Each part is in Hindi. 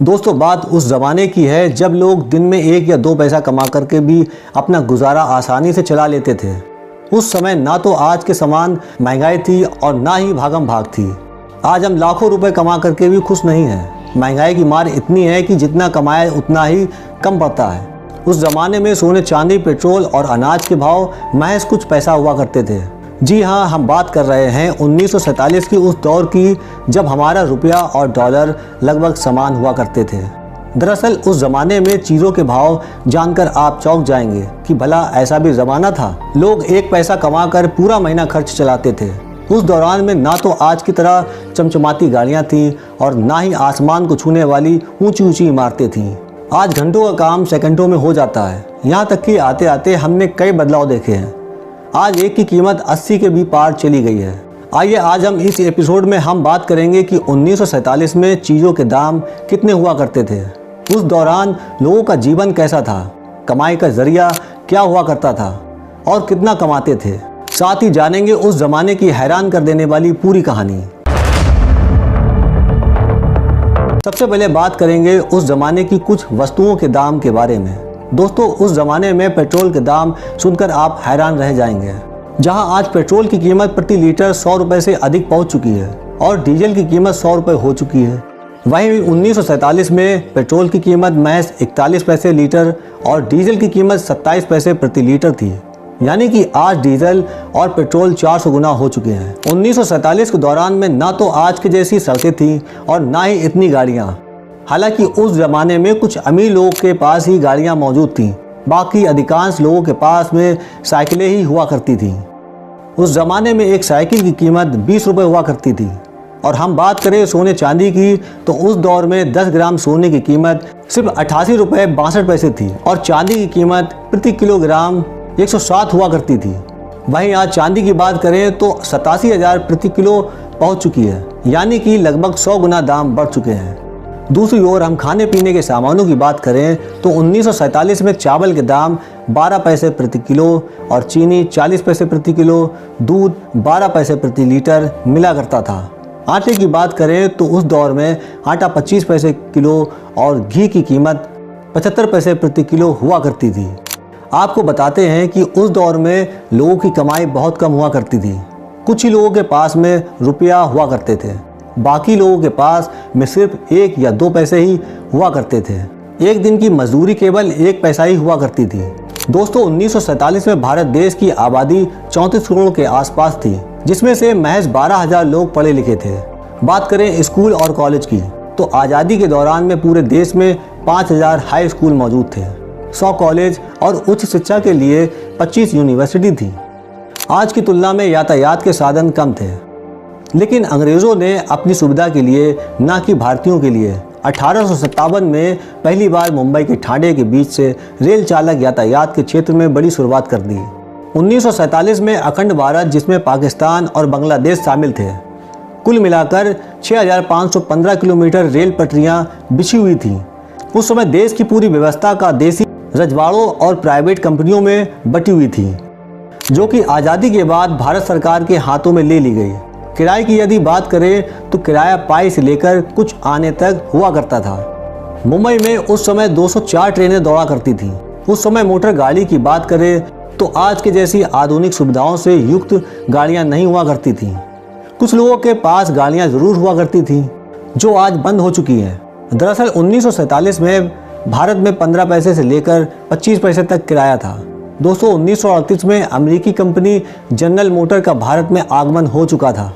दोस्तों, बात उस ज़माने की है जब लोग दिन में 1 या 2 पैसा कमा करके भी अपना गुजारा आसानी से चला लेते थे। उस समय ना तो आज के समान महंगाई थी और ना ही भागम भाग थी। आज हम लाखों रुपए कमा करके भी खुश नहीं हैं। महंगाई की मार इतनी है कि जितना कमाए उतना ही कम पड़ता है। उस ज़माने में सोने चांदी, पेट्रोल और अनाज के भाव महज कुछ पैसा हुआ करते थे। जी हाँ, हम बात कर रहे हैं 1947 की उस दौर की, जब हमारा रुपया और डॉलर लगभग समान हुआ करते थे। दरअसल उस ज़माने में चीज़ों के भाव जानकर आप चौंक जाएंगे कि भला ऐसा भी ज़माना था। लोग 1 पैसा कमाकर पूरा महीना खर्च चलाते थे। उस दौरान में ना तो आज की तरह चमचमाती गाड़ियाँ थीं और ना ही आसमान को छूने वाली ऊंची ऊंची इमारतें थीं। आज घंटों का काम सेकंडों में हो जाता है। यहाँ तक कि आते आते हमने कई बदलाव देखे हैं। आज एक की कीमत 80 के भी पार चली गई है। आइए आज हम इस एपिसोड में हम बात करेंगे कि 1947 में चीज़ों के दाम कितने हुआ करते थे। उस दौरान लोगों का जीवन कैसा था, कमाई का जरिया क्या हुआ करता था और कितना कमाते थे। साथ ही जानेंगे उस ज़माने की हैरान कर देने वाली पूरी कहानी। सबसे पहले बात करेंगे उस ज़माने की कुछ वस्तुओं के दाम के बारे में। दोस्तों, उस ज़माने में पेट्रोल के दाम सुनकर आप हैरान रह जाएंगे। जहां आज पेट्रोल की कीमत प्रति लीटर 100 रुपये से अधिक पहुंच चुकी है और डीजल की कीमत 100 रुपये हो चुकी है, वहीं 1947 में पेट्रोल की कीमत महज 41 पैसे लीटर और डीजल की कीमत 27 पैसे प्रति लीटर थी। यानी कि आज डीजल और पेट्रोल 400 गुना हो चुके हैं। 1947 के दौरान में ना तो आज की जैसी सड़कें थीं और ना ही इतनी गाड़ियाँ। हालांकि उस ज़माने में कुछ अमीर लोगों के पास ही गाड़ियाँ मौजूद थीं, बाकी अधिकांश लोगों के पास में साइकिलें ही हुआ करती थीं। उस ज़माने में एक साइकिल की कीमत 20 रुपये हुआ करती थी। और हम बात करें सोने चांदी की, तो उस दौर में 10 ग्राम सोने की कीमत सिर्फ 88 रुपये 62 पैसे थी और चांदी की कीमत प्रति किलोग्राम 107 हुआ करती थी। वहीं आज चांदी की बात करें तो 87,000 प्रति किलो पहुंच चुकी है, यानी कि लगभग 100 गुना दाम बढ़ चुके हैं। दूसरी ओर हम खाने पीने के सामानों की बात करें तो 1947 में चावल के दाम 12 पैसे प्रति किलो और चीनी 40 पैसे प्रति किलो, दूध 12 पैसे प्रति लीटर मिला करता था। आटे की बात करें तो उस दौर में आटा 25 पैसे किलो और घी की कीमत 75 पैसे प्रति किलो हुआ करती थी। आपको बताते हैं कि उस दौर में लोगों की कमाई बहुत कम हुआ करती थी। कुछ ही लोगों के पास में रुपया हुआ करते थे, बाकी लोगों के पास में सिर्फ 1 या 2 पैसे ही हुआ करते थे। एक दिन की मजदूरी केवल 1 पैसा ही हुआ करती थी। दोस्तों, 1947 में भारत देश की आबादी 34 करोड़ के आसपास थी, जिसमें से महज 12,000 लोग पढ़े लिखे थे। बात करें स्कूल और कॉलेज की, तो आज़ादी के दौरान में पूरे देश में 5,000 हाई स्कूल मौजूद थे, 100 कॉलेज और उच्च शिक्षा के लिए 25 यूनिवर्सिटी थी। आज की तुलना में यातायात के साधन कम थे, लेकिन अंग्रेज़ों ने अपनी सुविधा के लिए, ना कि भारतीयों के लिए, 1857 में पहली बार मुंबई के ठाणे के बीच से रेल चालक यातायात के क्षेत्र में बड़ी शुरुआत कर दी। 1947 में अखंड भारत, जिसमें पाकिस्तान और बांग्लादेश शामिल थे, कुल मिलाकर 6,515 किलोमीटर रेल पटरियां बिछी हुई थीं। उस समय देश की पूरी व्यवस्था का देसी रजवाड़ों और प्राइवेट कंपनियों में बटी हुई थी, जो कि आज़ादी के बाद भारत सरकार के हाथों में ले ली गई। किराए की यदि बात करें तो किराया पाई से लेकर कुछ आने तक हुआ करता था। मुंबई में उस समय 204 ट्रेनें दौड़ा करती थीं। उस समय मोटर गाड़ी की बात करें तो आज के जैसी आधुनिक सुविधाओं से युक्त गाड़ियां नहीं हुआ करती थीं। कुछ लोगों के पास गाड़ियां ज़रूर हुआ करती थीं, जो आज बंद हो चुकी हैं। दरअसल 1947 में भारत में 15 पैसे से लेकर 25 पैसे तक किराया था। दोस्तों, 1938 में अमेरिकी कंपनी जनरल मोटर का भारत में आगमन हो चुका था।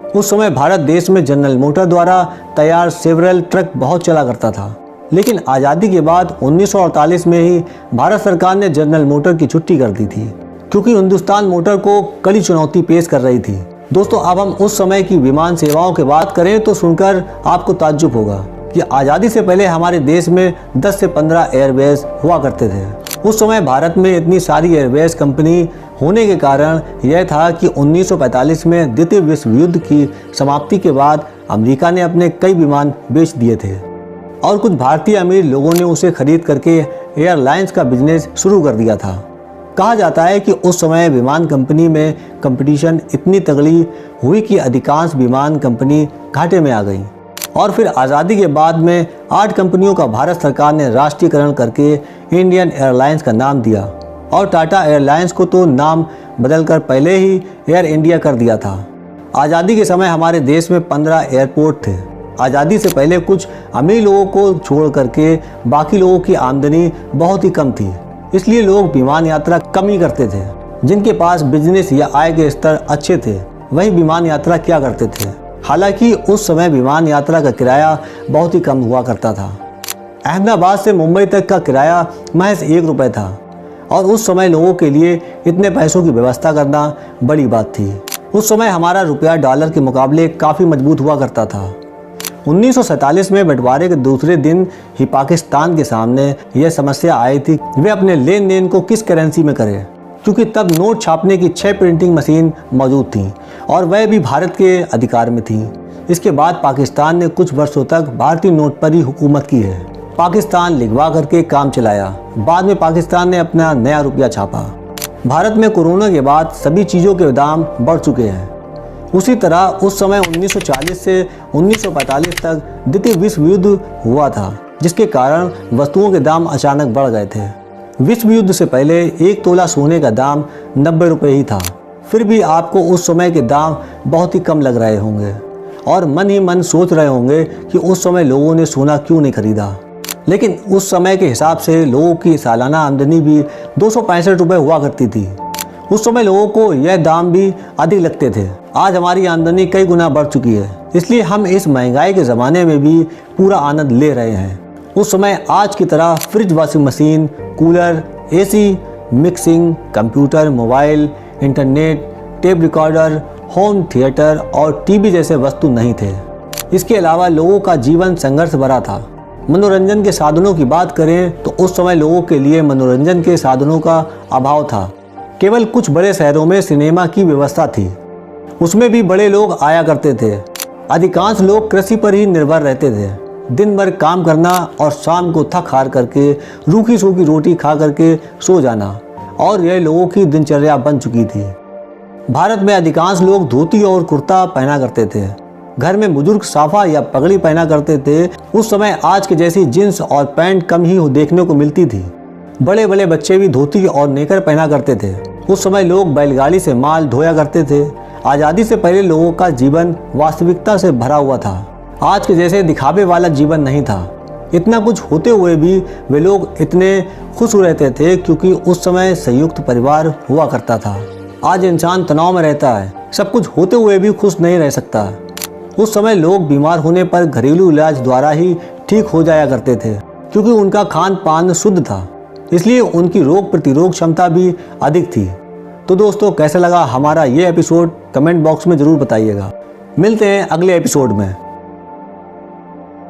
उस समय भारत देश में जनरल मोटर द्वारा तैयार सेवरल ट्रक बहुत चला करता था, लेकिन आज़ादी के बाद 1948 में ही भारत सरकार ने जनरल मोटर की छुट्टी कर दी थी, क्योंकि हिंदुस्तान मोटर को कड़ी चुनौती पेश कर रही थी। दोस्तों, अब हम उस समय की विमान सेवाओं की बात करें तो सुनकर आपको ताज्जुब होगा कि आज़ादी से पहले हमारे देश में 10 से 15 एयरवेज हुआ करते थे। उस समय भारत में इतनी सारी एयरवेज कंपनी होने के कारण यह था कि 1945 में द्वितीय विश्व युद्ध की समाप्ति के बाद अमेरिका ने अपने कई विमान बेच दिए थे और कुछ भारतीय अमीर लोगों ने उसे खरीद करके एयरलाइंस का बिजनेस शुरू कर दिया था। कहा जाता है कि उस समय विमान कंपनी में कंपटीशन इतनी तगड़ी हुई कि अधिकांश विमान कंपनी घाटे में आ गई और फिर आज़ादी के बाद में 8 कंपनियों का भारत सरकार ने राष्ट्रीयकरण करके इंडियन एयरलाइंस का नाम दिया और टाटा एयरलाइंस को तो नाम बदलकर पहले ही एयर इंडिया कर दिया था। आज़ादी के समय हमारे देश में 15 एयरपोर्ट थे। आज़ादी से पहले कुछ अमीर लोगों को छोड़ करके बाकी लोगों की आमदनी बहुत ही कम थी, इसलिए लोग विमान यात्रा कम ही करते थे। जिनके पास बिजनेस या आय के स्तर अच्छे थे वही विमान यात्रा किया करते थे। हालांकि उस समय विमान यात्रा का किराया बहुत ही कम हुआ करता था। अहमदाबाद से मुंबई तक का किराया महज 1 रुपये था और उस समय लोगों के लिए इतने पैसों की व्यवस्था करना बड़ी बात थी। उस समय हमारा रुपया डॉलर के मुकाबले काफ़ी मजबूत हुआ करता था। 1947 में बंटवारे के दूसरे दिन ही पाकिस्तान के सामने यह समस्या आई थी वे अपने लेन देन को किस करेंसी में करें, क्योंकि तब नोट छापने की 6 प्रिंटिंग मशीन मौजूद थीं और वह भी भारत के अधिकार में थी। इसके बाद पाकिस्तान ने कुछ वर्षों तक भारतीय नोट पर ही हुकूमत की है। पाकिस्तान लिखवा करके काम चलाया। बाद में पाकिस्तान ने अपना नया रुपया छापा। भारत में कोरोना के बाद सभी चीज़ों के दाम बढ़ चुके हैं। उसी तरह उस समय 1940 से 1945 तक द्वितीय विश्व युद्ध हुआ था, जिसके कारण वस्तुओं के दाम अचानक बढ़ गए थे। विश्व युद्ध से पहले 1 तोला सोने का दाम 90 रुपये ही था। फिर भी आपको उस समय के दाम बहुत ही कम लग रहे होंगे और मन ही मन सोच रहे होंगे कि उस समय लोगों ने सोना क्यों नहीं खरीदा। लेकिन उस समय के हिसाब से लोगों की सालाना आमदनी भी 265 रुपये हुआ करती थी। उस समय लोगों को यह दाम भी अधिक लगते थे। आज हमारी आमदनी कई गुना बढ़ चुकी है, इसलिए हम इस महंगाई के ज़माने में भी पूरा आनंद ले रहे हैं। उस समय आज की तरह fridge, washing machine, cooler, AC, mixing, computer, mobile, internet, tape recorder, home theatre और टीवी जैसे वस्तु नहीं थे। इसके अलावा लोगों का जीवन संघर्ष भरा था। मनोरंजन के साधनों की बात करें तो उस समय लोगों के लिए मनोरंजन के साधनों का अभाव था। केवल कुछ बड़े शहरों में सिनेमा की व्यवस्था थी, उसमें भी बड़े लोग आया करते थे। अधिकांश लोग कृषि पर ही निर्भर रहते थे। दिन भर काम करना और शाम को थक हार करके रूखी सूखी रोटी खा करके सो जाना, और यह लोगों की दिनचर्या बन चुकी थी। भारत में अधिकांश लोग धोती और कुर्ता पहना करते थे। घर में बुजुर्ग साफा या पगड़ी पहना करते थे। उस समय आज के जैसी जींस और पैंट कम ही देखने को मिलती थी। बड़े बड़े बच्चे भी धोती और नेकर पहना करते थे। उस समय लोग बैलगाड़ी से माल ढोया करते थे। आज़ादी से पहले लोगों का जीवन वास्तविकता से भरा हुआ था। आज के जैसे दिखावे वाला जीवन नहीं था। इतना कुछ होते हुए भी वे लोग इतने खुश रहते थे क्योंकि उस समय संयुक्त परिवार हुआ करता था। आज इंसान तनाव में रहता है, सब कुछ होते हुए भी खुश नहीं रह सकता। उस समय लोग बीमार होने पर घरेलू इलाज द्वारा ही ठीक हो जाया करते थे, क्योंकि उनका खान पान शुद्ध था, इसलिए उनकी रोग प्रतिरोध क्षमता भी अधिक थी। तो दोस्तों, कैसा लगा हमारा ये एपिसोड कमेंट बॉक्स में ज़रूर बताइएगा। मिलते हैं अगले एपिसोड में।